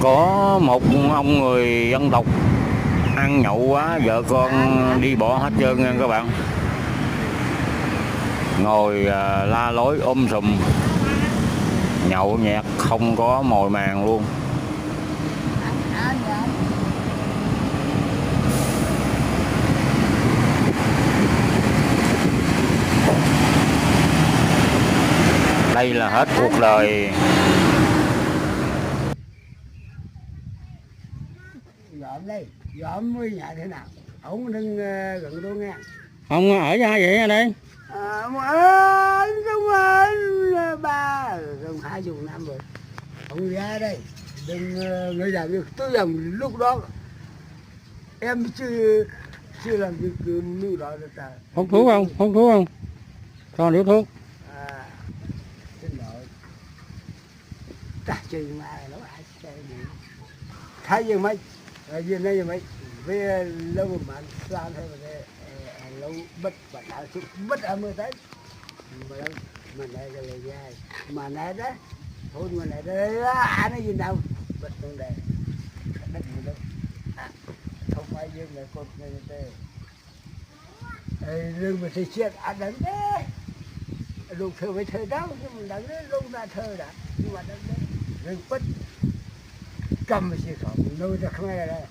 Có một ông người dân tộc ăn nhậu quá, vợ con đi bỏ hết trơn nha các bạn. Ngồi la lối sùm, nhậu nhẹt không có mồi màng luôn. Đây là hết cuộc đời. Dọn đây, dọn với nhà thế nào? Ông đừng gần tôi nghe. Ông ở ra vậy ở đây? Ba gần 20 năm rồi. Ông ra đây, đừng người làm việc. Tôi làm lúc đó em chưa làm việc lúc đó được ta. Hút thuốc không? Hút thuốc không? Còn điếu thuốc. Xin lỗi. Ta chơi mà nó ai chơi nữa. Thấy gì mấy? Gì này mấy? Về lâu mà san hay mà lâu bất và đã chút bất ở mưa tới mà này là dài mà này đó thôi mà này đây ai nói gì đâu bất trong đây đất gì đâu không phải riêng là cột này đây riêng mà thì chết ăn đánh đấy lúc thơ với thơ đó nhưng mình đánh đấy lúc ra thơ đã nhưng mà đánh đấy riêng bất cầm mà chỉ không nơi ra không ai đây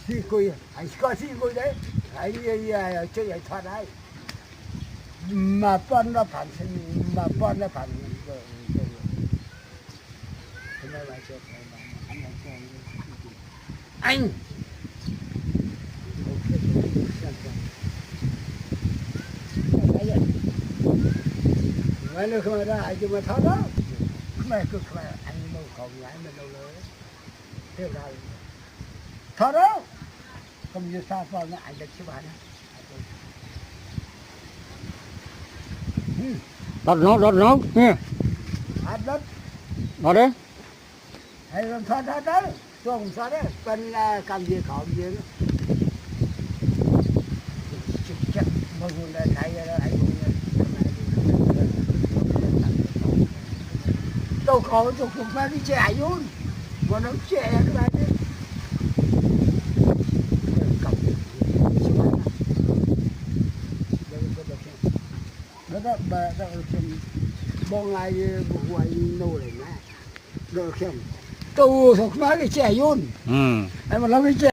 xì cùi, anh có xì cùi đấy, anh chơi giải thoát đấy, mà con nó phản sinh, mà con nó phản rồi, anh, mấy người không ra, anh mà thoát đó, không anh đâu còn lại mình đâu nữa, thế là thoát đó. Không như sao vào nó ảnh được chứ bạn Đốt nốt nha. đất Ở đấy. hay làm sao đó đó không sao đấy cần cầm gì không gì nữa chắc mọi người là thấy đó anh đâu có tôi không phải đi chạy luôn mà nó chạy các bạn đấy đó bà đó xem bông ai buổi nô này nè rồi xem tôi thuộc má cái trẻ yun em mà làm cái trẻ